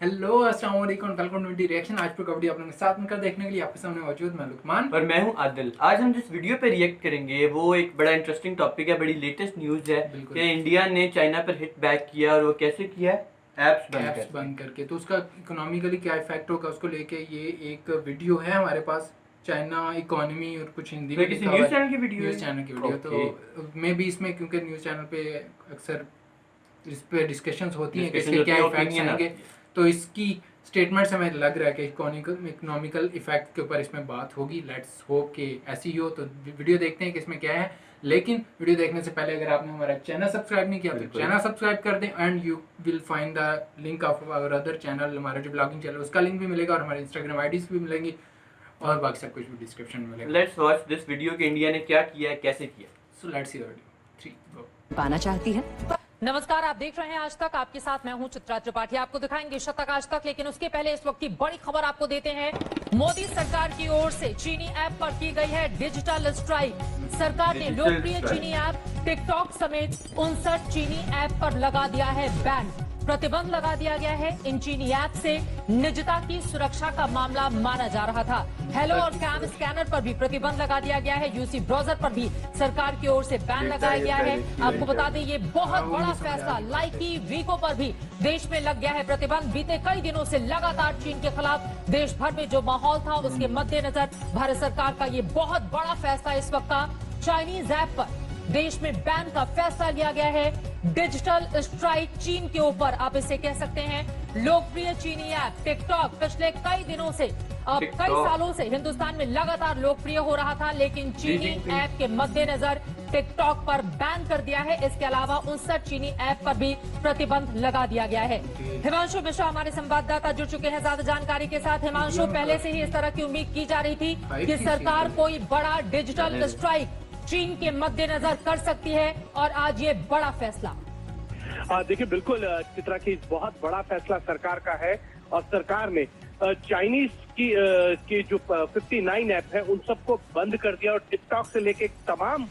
Hello अस्सलाम वालेकुम, welcome to reaction. आज पर कबड्डी आप लोगों के साथ मिलकर देखने के लिए आपके सामने मौजूद मैं लुकमान और मैं हूं आदिल। आज हम जिस वीडियो पे रिएक्ट करेंगे वो एक बड़ा इंटरेस्टिंग टॉपिक है, बड़ी लेटेस्ट न्यूज़ है बिल्कुल। कि इंडिया ने चाइना पर हिट बैक किया और वो कैसे किया है, ऐप्स बंद करके। तो उसका इकोनॉमिकली क्या इफेक्ट होगा उसको लेके ये एक वीडियो है हमारे पास। चाइना इकोनॉमी और कुछ हिंदी तो में किसी लिखा हुआ न्यूज़ है। चैनल की वीडियो न्यूज़ चैनल की वीडियो। तो मे भी इसमें क्योंकि न्यूज़ चैनल पे अक्सर इस पे डिस्कशंस होती हैं कि इसके क्या इफेक्ट्स आएंगे। तो इसकी स्टेटमेंट से हमें लग रहा है कि इकोनॉमिकल इफेक्ट के ऊपर इसमें बात होगी। लेट्स होप कि ऐसी ही हो। तो वीडियो देखते हैं कि इसमें क्या है। लेकिन वीडियो देखने से पहले अगर आपने हमारा चैनल सब्सक्राइब नहीं किया तो चैनल सब्सक्राइब कर दें and you will find the link of our other channel. हमारा जो ब्लॉगिंग चैनल उसका लिंक भी मिलेगा और हमारे इंस्टाग्राम आईडीज भी मिलेंगी और बाकी सब कुछ भी डिस्क्रिप्शन में मिलेगा। लेट्स वॉच दिस वीडियो कि इंडिया ने क्या किया है, कैसे किया। So let's see the video. 3 गो। पाना चाहती है। नमस्कार, आप देख रहे हैं आज तक। आपके साथ मैं हूं चित्रा त्रिपाठी। आपको दिखाएंगे शतक आज तक, लेकिन उसके पहले इस वक्त की बड़ी खबर आपको देते हैं। मोदी सरकार की ओर से चीनी ऐप पर की गई है डिजिटल स्ट्राइक। सरकार ने लोकप्रिय चीनी ऐप टिकटॉक समेत 59 चीनी ऐप पर लगा दिया है बैन। प्रतिबंध लगा दिया गया है। इन चीनी ऐप से निजता की सुरक्षा का मामला माना जा रहा था। हेलो और कैम स्कैनर पर भी प्रतिबंध लगा दिया गया है। यूसी ब्राउजर पर भी सरकार की ओर से बैन लगाया गया है। आपको बता दें ये बहुत बड़ा फैसला। लाइकी वीको पर भी देश में लग गया है प्रतिबंध। बीते कई दिनों से लगातार चीन के खिलाफ देश भर में जो माहौल था उसके मद्देनजर भारत सरकार का ये बहुत बड़ा फैसला इस वक्त का। चाइनीज ऐप पर देश में बैन का फैसला लिया गया है। डिजिटल स्ट्राइक चीन के ऊपर, आप इसे कह सकते हैं। लोकप्रिय चीनी ऐप टिकटॉक पिछले कई दिनों से कई सालों से हिंदुस्तान में लगातार लोकप्रिय हो रहा था, लेकिन चीनी ऐप के मद्देनजर टिकटॉक पर बैन कर दिया है। इसके अलावा 59 चीनी ऐप पर भी प्रतिबंध लगा दिया गया है। हिमांशु मिश्रा हमारे संवाददाता जुड़ चुके हैं ज्यादा जानकारी के साथ। हिमांशु, पहले से ही इस तरह की उम्मीद की जा रही थी कि सरकार कोई बड़ा डिजिटल स्ट्राइक चीन के मद्देनजर कर सकती है और आज ये बड़ा फैसला। देखिए, बिल्कुल चित्रा की बहुत बड़ा फैसला सरकार का है और सरकार ने चाइनीज की जो 59 ऐप है उन सबको बंद कर दिया और टिकटॉक से लेके तमाम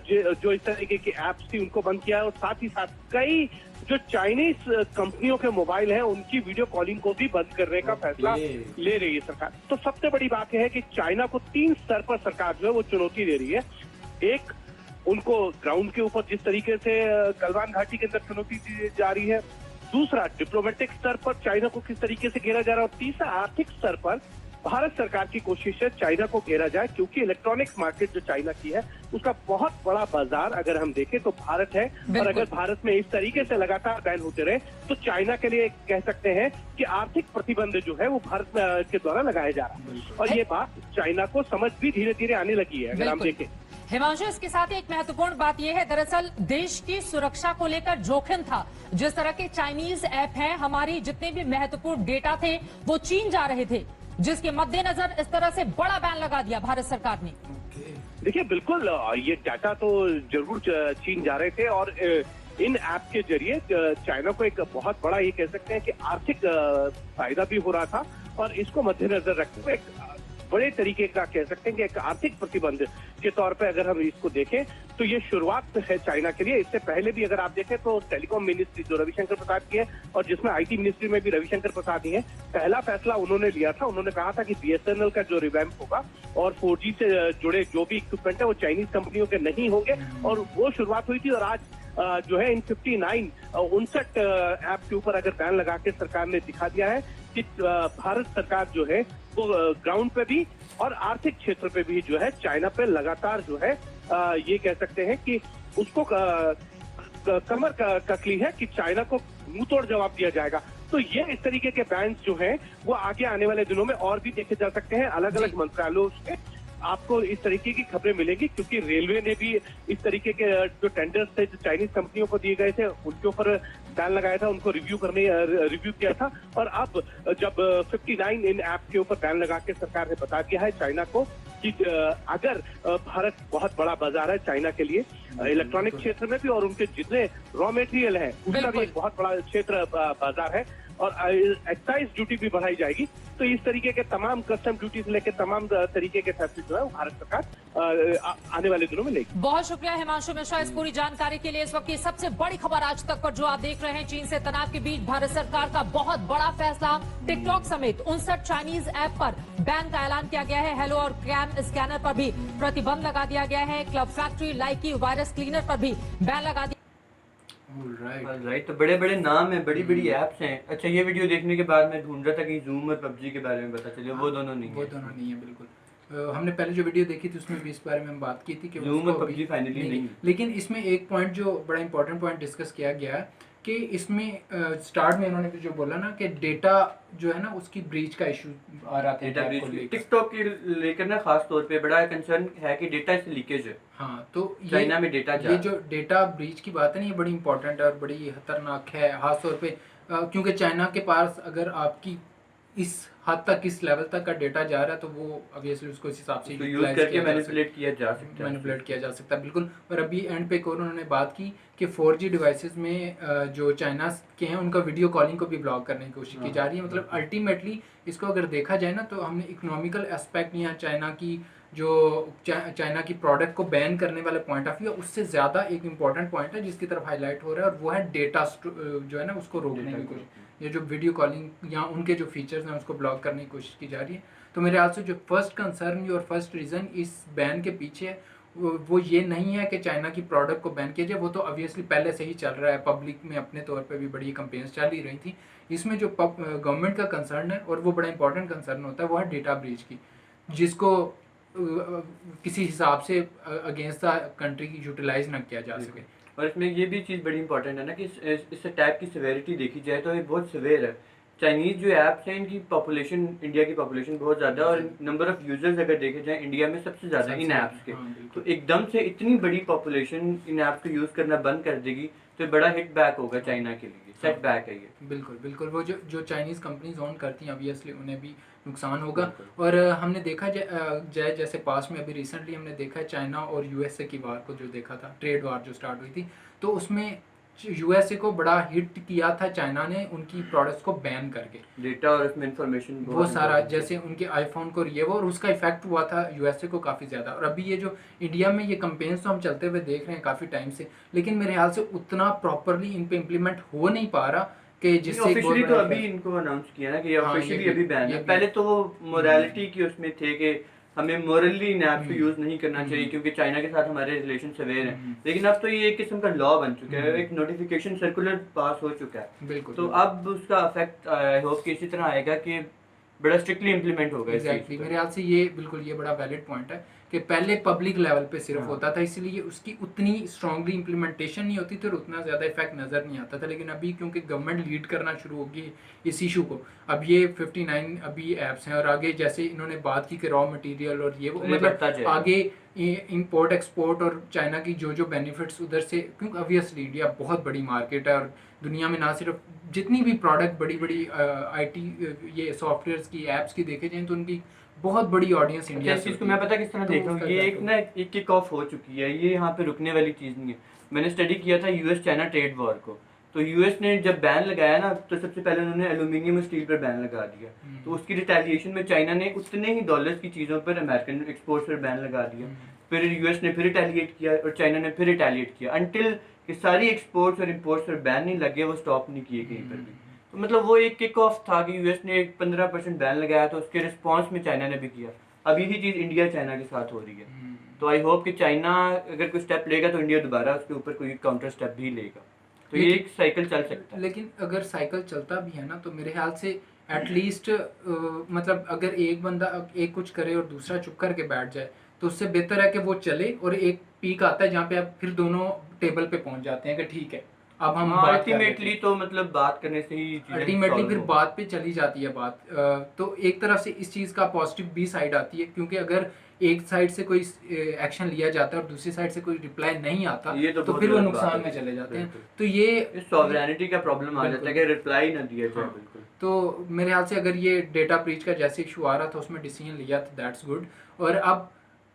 जो इस तरीके की ऐप्स थी उनको बंद किया है। और साथ ही साथ कई जो चाइनीज कंपनियों के मोबाइल हैं उनकी वीडियो कॉलिंग को भी बंद करने का फैसला ले रही है सरकार। तो सबसे बड़ी बात यह है कि चाइना को 3 स्तर पर सरकार जो है वो चुनौती दे रही है। एक, उनको ग्राउंड के ऊपर जिस तरीके से गलवान घाटी के अंदर चुनौती दी जा रही है। दूसरा, डिप्लोमेटिक स्तर पर चाइना को किस तरीके से घेरा जा रहा है। और तीसरा, आर्थिक स्तर पर भारत सरकार की कोशिश है चाइना को घेरा जाए, क्योंकि इलेक्ट्रॉनिक्स मार्केट जो चाइना की है उसका बहुत बड़ा बाजार अगर हम देखें तो भारत है। और अगर भारत में इस तरीके से लगातार बैन होते रहे तो चाइना के लिए कह सकते हैं कि आर्थिक प्रतिबंध जो है वो भारत के द्वारा लगाया जा रहा है। और ये बात चाइना को समझ भी धीरे धीरे आने लगी है अगर हम देखें। हिमांशु, इसके साथ एक महत्वपूर्ण बात यह है, दरअसल देश की सुरक्षा को लेकर जोखिम था। जिस तरह के चाइनीज ऐप हैं, हमारी जितने भी महत्वपूर्ण डेटा थे वो चीन जा रहे थे, जिसके मद्देनजर इस तरह से बड़ा बैन लगा दिया भारत सरकार ने। देखिए, बिल्कुल ये डाटा तो जरूर चीन जा रहे थे और इन ऐप के जरिए चाइना को एक बहुत बड़ा ये कह सकते हैं कि आर्थिक फायदा भी हो रहा था। और इसको मद्देनजर रखते हुए एक बड़े तरीके का कह सकते हैं कि एक आर्थिक प्रतिबंध के तौर पे अगर हम इसको देखें तो ये शुरुआत है चाइना के लिए। इससे पहले भी अगर आप देखें तो टेलीकॉम मिनिस्ट्री जो रविशंकर प्रसाद की है और जिसमें आईटी मिनिस्ट्री में भी रविशंकर प्रसाद ही है, पहला फैसला उन्होंने लिया था। उन्होंने कहा था कि बीएसएनएल का जो रिवैम्प होगा और 4G से जुड़े जो भी इक्विपमेंट है वो चाइनीज कंपनियों के नहीं होंगे। और वो शुरुआत हुई थी और आज जो है इन 59 ऐप के ऊपर अगर बैन लगा के सरकार ने दिखा दिया है कि भारत सरकार जो है वो ग्राउंड पे भी और आर्थिक क्षेत्र पे भी जो है चाइना पे लगातार जो है ये कह सकते हैं कि उसको कमर ककली है कि चाइना को मुंह तोड़ जवाब दिया जाएगा। तो ये इस तरीके के बैन जो हैं वो आगे आने वाले दिनों में और भी देखे जा सकते हैं। अलग अलग मंत्रालयों से आपको इस तरीके की खबरें मिलेंगी, क्योंकि रेलवे ने भी इस तरीके के जो टेंडर्स थे जो चाइनीज कंपनियों को दिए गए थे उनके ऊपर बैन लगाया था, उनको रिव्यू किया था। और अब जब 59 इन ऐप के ऊपर बैन लगा के सरकार ने बता दिया है चाइना को कि अगर भारत बहुत बड़ा बाजार है चाइना के लिए इलेक्ट्रॉनिक क्षेत्र में भी और उनके जितने रॉ मेटेरियल है उसका भी एक बहुत बड़ा क्षेत्र बाजार है। और एक्साइज ड्यूटी भी बढ़ाई जाएगी। तो इस तरीके के तमाम कस्टम ड्यूटी से लेकर तमाम तरीके के फैसले जो है वो भारत सरकार आने वाले दिनों में लेगी। बहुत शुक्रिया हिमांशु मिश्रा इस पूरी जानकारी के लिए। इस वक्त की सबसे बड़ी खबर आज तक पर जो आप देख रहे हैं, चीन से तनाव के बीच भारत सरकार का बहुत बड़ा फैसला। टिकटॉक समेत 59 चाइनीज ऐप पर बैन का ऐलान किया गया है। हेलो और कैम स्कैनर पर भी प्रतिबंध लगा दिया गया है। क्लब फैक्ट्री, लाइकी, वायरस क्लीनर पर भी बैन लगा दिया। राइट, तो बड़े बड़े नाम हैं, बड़ी बड़ी ऐप्स हैं। अच्छा, ये वीडियो देखने के बाद मैं ढूंढ रहा था कि जूम और पबजी के बारे में पता चले, वो दोनों नहीं वो दोनों नहीं है बिल्कुल। हमने पहले जो वीडियो देखी थी उसमें भी इस बारे में हम बात की थी कि जूम और पबजी फाइनली नहीं। लेकिन इसमें एक पॉइंट जो बड़ा इंपॉर्टेंट पॉइंट डिस्कस किया गया है कि इसमें स्टार्ट में उन्होंने जो बोला ना कि डेटा जो है ना उसकी ब्रीच का इशू आ रहा था। डेटा ब्रीच टिकटॉक के लेकर ना खास तौर पे बड़ा कंसर्न है कि डेटा से लीकेज है। हाँ, तो चाइना में डेटा ये जो डेटा ब्रीच की बात है ना, ये बड़ी इंपॉर्टेंट है और बड़ी खतरनाक है, खास तौर पे क्योंकि चाइना के पास अगर आपकी इस हद तक किस लेवल तक का डेटा जा रहा है तो वो ऑब्वियसली उसको इस हिसाब से यूज करके मैनिपुलेट किया जा सकता है बिल्कुल। और अभी एंड पे उन्होंने बात की कि 4G डिवाइसेस में जो चाइना के हैं उनका वीडियो कॉलिंग को भी ब्लॉक करने की कोशिश की जा रही है। मतलब अल्टीमेटली इसको अगर देखा जाए ना तो हमने इकोनॉमिकल एस्पेक्ट या चाइना की प्रोडक्ट को बैन करने वाले पॉइंट ऑफ व्यू उससे ज़्यादा एक इम्पॉर्टेंट पॉइंट है जिसकी तरफ हाईलाइट हो रहा है और वो है डेटा जो है ना उसको रोकने की कोशिश। ये जो वीडियो कॉलिंग या उनके जो फीचर्स हैं उसको ब्लॉक करने की कोशिश की जा रही है। तो मेरे ख्याल से जो फर्स्ट कंसर्न और फर्स्ट रीज़न इस बैन के पीछे है वो ये नहीं है कि चाइना की प्रोडक्ट को बैन किया जाए, वो तो ऑब्वियसली पहले से ही चल रहा है, पब्लिक में अपने तौर पे भी बड़ी कंपेन्स चल ही रही थी। इसमें जो गवर्नमेंट का कंसर्न है और वो बड़ा इंपॉर्टेंट कंसर्न होता है वो है डेटा ब्रीच की, जिसको किसी हिसाब से अगेंस्ट द कंट्री की यूटिलाइज ना किया जा सके। और इसमें ये भी चीज़ बड़ी इंपॉर्टेंट है ना कि इस अटैक की सिवेरिटी देखी जाए तो ये बहुत सिवियर है। चाइनीज़ जो ऐप्स हैं इनकी पॉपुलेशन, इंडिया की पॉपुलेशन बहुत ज़्यादा और नंबर ऑफ यूजर्स अगर देखे जाए इंडिया में सबसे ज़्यादा इन ऐप्स के। तो एकदम से इतनी बड़ी पॉपुलेशन इन ऐप्स को यूज़ करना बंद कर देगी तो बड़ा हिट बैक होगा चाइना के लिए, सेट बैक है ये। बिल्कुल वो जो चाइनीज़ कंपनीज ओन करती हैं ऑब्वियसली उन्हें भी नुकसान होगा। और हमने देखा जाए जैसे पास में अभी रिसेंटली हमने देखा है चाइना और यूएसए की वार को जो देखा था, ट्रेड वार जो स्टार्ट हुई थी, तो उसमें यूएसए को बड़ा हिट किया था चाइना ने उनकी प्रोडक्ट्स को बैन करके, डेटा और उसमें इंफॉर्मेशन वो सारा जैसे उनके आईफोन को ये वो, और उसका इफेक्ट हुआ था यूएसए को काफ़ी ज़्यादा। और अभी ये जो इंडिया में ये कंपेन्स तो हम चलते हुए देख रहे हैं काफ़ी टाइम से, लेकिन मेरे ख्याल से उतना प्रॉपरली इन पे इम्प्लीमेंट हो नहीं पा रहा कि जिससे ऑफिशियली तो अभी इनको अनाउंस किया ना कि ये ऑफिशियली अभी बैन है। पहले तो वो मोरालिटी की उसमें थे कि हमें मोरली इन ऐप्स को यूज नहीं करना चाहिए क्योंकि चाइना के साथ हमारे रिलेशन सेवेयर हैं, लेकिन अब तो ये एक किस्म का लॉ बन चुका है, एक नोटिफिकेशन सर्कुलर पास हो चुका है। बिल्कुल, तो अब उसका इफेक्ट आई होप कि इसी तरह आएगा कि बड़ा स्ट्रिक्टली इम्प्लीमेंट होगा। एग्जैक्टली मेरे ख्याल से ये बिल्कुल ये बड़ा वैलिड पॉइंट है कि पहले पब्लिक लेवल पे सिर्फ होता था, इसलिए उसकी उतनी स्ट्रांगली इम्प्लीमेंटेशन नहीं होती थी और उतना ज़्यादा इफेक्ट नज़र नहीं आता था। लेकिन अभी क्योंकि गवर्नमेंट लीड करना शुरू होगी इस इशू को, अब ये 59 अभी ऐप्स हैं और आगे जैसे इन्होंने बात की कि रॉ मटेरियल और ये वो मतलब आगे इंपोर्ट एक्सपोर्ट और चाइना की जो बेनिफिट्स उधर से, क्योंकि ऑब्वियसली इंडिया बहुत बड़ी मार्केट है और दुनिया में ना सिर्फ जितनी भी प्रोडक्ट बड़ी आईटी ये सॉफ्टवेयर्स की ऐप्स की देखे जाएँ तो उनकी बहुत बड़ी ऑडियंस इंडिया से। इसको मैं पता किस तरह देख रहा हूँ, ये एक किक ऑफ हो चुकी है, ये यहाँ पे रुकने वाली चीज़ नहीं है। मैंने स्टडी किया था यूएस चाइना ट्रेड वॉर को, तो यूएस ने जब बैन लगाया ना तो सबसे पहले उन्होंने एल्यूमिनियम और स्टील पर बैन लगा दिया, तो उसकी रिटेलिएशन में चाइना ने उतने ही डॉलर्स की चीज़ों पर अमेरिकन एक्सपोर्ट्स पर बैन लगा दिया। फिर यूएस ने फिर रिटेलिएट किया और चाइना ने फिर रिटेलिएट किया, अनटिल कि सारी एक्सपोर्ट्स और इम्पोर्ट्स पर बैन नहीं लगे, वो स्टॉप नहीं किए कहीं पर भी। तो मतलब वो एक किक ऑफ था कि यूएस ने 15% बैन लगाया, तो उसके रिस्पॉन्स में चाइना ने भी किया। अब यही चीज़ इंडिया चाइना के साथ हो रही है, तो आई होप कि चाइना अगर कोई स्टेप लेगा तो इंडिया दोबारा उसके ऊपर कोई काउंटर स्टेप भी लेगा, तो ये एक साइकिल चल सकता है। लेकिन अगर साइकिल चलता भी है ना तो मेरे ख्याल से एटलीस्ट मतलब अगर एक बंदा एक कुछ करे और दूसरा चुप करके बैठ जाए तो उससे बेहतर है कि वो चले और एक पीक आता है जहाँ पे आप फिर दोनों टेबल पे पहुंच जाते हैं कि ठीक है अब हम अल्टीमेटली तो मतलब बात करने से ही अल्टीमेटली फिर बात पे चली जाती है बात। तो एक तरफ से इस चीज़ का पॉजिटिव भी साइड आती है, क्योंकि अगर एक साइड से कोई एक्शन लिया जाता है और दूसरी साइड से कोई रिप्लाई नहीं आता तो फिर वो नुकसान में चले जाते हैं। तो ये सॉवरेनिटी का प्रॉब्लम आ जाता है कि रिप्लाई ना दिया जाए। बिल्कुल, तो मेरे ख्याल से अगर ये डेटा ब्रीच का जैसे इशू आ रहा था उसमें डिसीजन लिया तो दैट्स गुड। और अब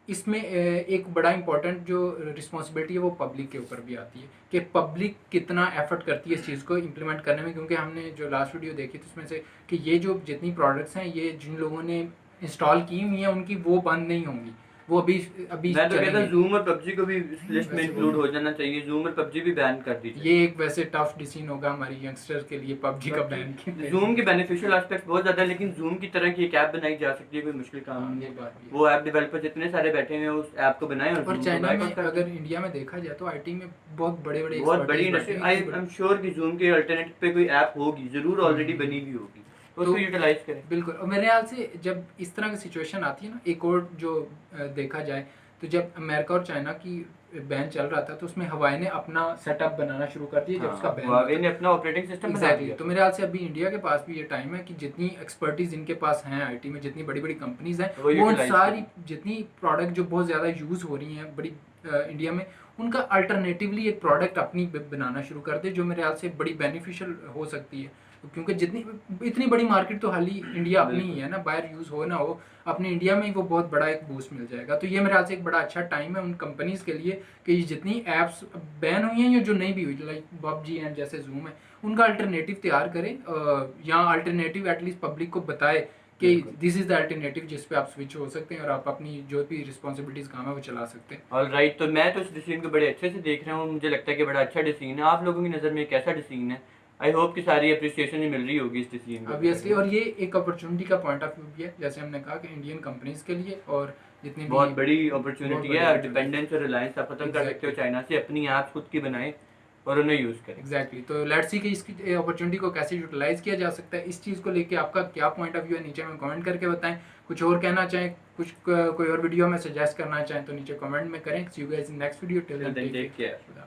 इसमें एक बड़ा इंपॉर्टेंट जो रिस्पॉन्सिबिलिटी है वो पब्लिक के ऊपर भी आती है कि पब्लिक कितना एफर्ट करती है इस चीज़ को इम्प्लीमेंट करने में, क्योंकि हमने जो लास्ट वीडियो देखी थी उसमें से कि ये जो जितनी प्रोडक्ट्स हैं ये जिन लोगों ने इंस्टॉल की हुई हैं उनकी वो बंद नहीं होंगी, वो अभी मैं तो कहता हूँ चलेंगी। जूम और पबजी को भी इस लिस्ट में इंक्लूड हो जाना चाहिए, जूम और पबजी भी बैन कर दीजिए। ये एक वैसे टफ डिसीजन होगा हमारे यंगस्टर्स के लिए पबजी का बैन जूम के बेनिफिशियल एस्पेक्ट बहुत ज़्यादा है, लेकिन जूम की तरह की एक ऐप बनाई जा सकती है, कोई मुश्किल काम नहीं ये है। बात भी है। वो ऐप डेवलपर जितने सारे बैठे हैं उस ऐप को बनाएं और और Zoom को चाइना buy में कर दें। अगर इंडिया में देखा जाए तो आईटी में बहुत बड़े बड़े बहुत बड़ी इंडस्ट्री, आई एम श्योर कि जूम के अल्टरनेटिव पे कोई ऐप होगी, जरूर ऑलरेडी बनी हुई होगी, तो उसको यूटिलाइज करें। बिल्कुल। और मेरे ख्याल से जब इस तरह की सिचुएशन आती है ना, एक और जो देखा जाए तो जब अमेरिका और चाइना की बैन चल रहा था तो उसमें हवाई ने अपना सेटअप बनाना शुरू कर दिया जब उसका बैन हुआवे ने अपना ऑपरेटिंग सिस्टम बना एग्जैक्टली। दिया। तो मेरे ख्याल से अभी इंडिया के पास भी ये टाइम है कि जितनी एक्सपर्टीज इनके पास हैं आईटी में, जितनी बड़ी बड़ी कंपनीज हैं, वो वो उन utilize सारी जितनी प्रोडक्ट जो बहुत ज़्यादा यूज़ हो रही हैं बड़ी इंडिया में, उनका अल्टरनेटिवली एक प्रोडक्ट अपनी बनाना शुरू कर दे जो मेरे ख्याल से बड़ी बेनिफिशियल हो सकती है, क्योंकि जितनी इतनी बड़ी मार्केट तो हाल ही इंडिया अपनी ही है ना, बाहर यूज़ हो ना हो, अपने इंडिया में ही वो बहुत बड़ा एक बूस्ट मिल जाएगा। तो ये मेरे ख्याल से एक बड़ा अच्छा टाइम है उन कंपनीज के लिए कि जितनी ऐप्स बैन हुई हैं या जो नहीं भी हुई, लाइक पबजी एंड जैसे जूम है, उनका अल्टरनेटिव तैयार करें या अल्टरनेटिव एटलीस्ट पब्लिक को बताए कि दिस इज़ द अल्टरनेटिव जिस पे आप स्विच हो सकते हैं और आप अपनी जो भी रिस्पॉन्सिबिलिटीज़ काम है वो चला सकते हैं। ऑलराइट, तो मैं तो इस डिसीजन को बड़े अच्छे से देख रहा हूँ, मुझे लगता है कि बड़ा अच्छा डिसीजन है। आप लोगों की नज़र में एक कैसा डिसीजन है? आई होप कि सारी अप्रिसिएशन ही मिल रही होगी इस डिसीजन को। ऑब्वियसली, और ये एक अपॉर्चुनिटी का पॉइंट ऑफ व्यू भी है, जैसे हमने कहा कि इंडियन कंपनीज के लिए और जितनी भी बहुत बड़ी अपॉर्चुनिटी बहुत बड़ी है, opportunity। डिपेंडेंस और रिलायंस आप खत्म कर सकते हो Exactly। चाइना से, अपनी ऐप्स खुद की बनाएं और उन्हें यूज़ करें। एग्जैक्टली। तो लेट्स सी कि इसकी अपॉर्चुनिटी को कैसे यूटिलाइज किया जा सकता है। इस चीज़ को लेके आपका क्या पॉइंट ऑफ व्यू है नीचे में कमेंट करके बताएं। कुछ और कहना चाहें, कुछ कोई और वीडियो में सजेस्ट करना चाहें तो नीचे कमेंट में करें। See you guys in next video, till then take care.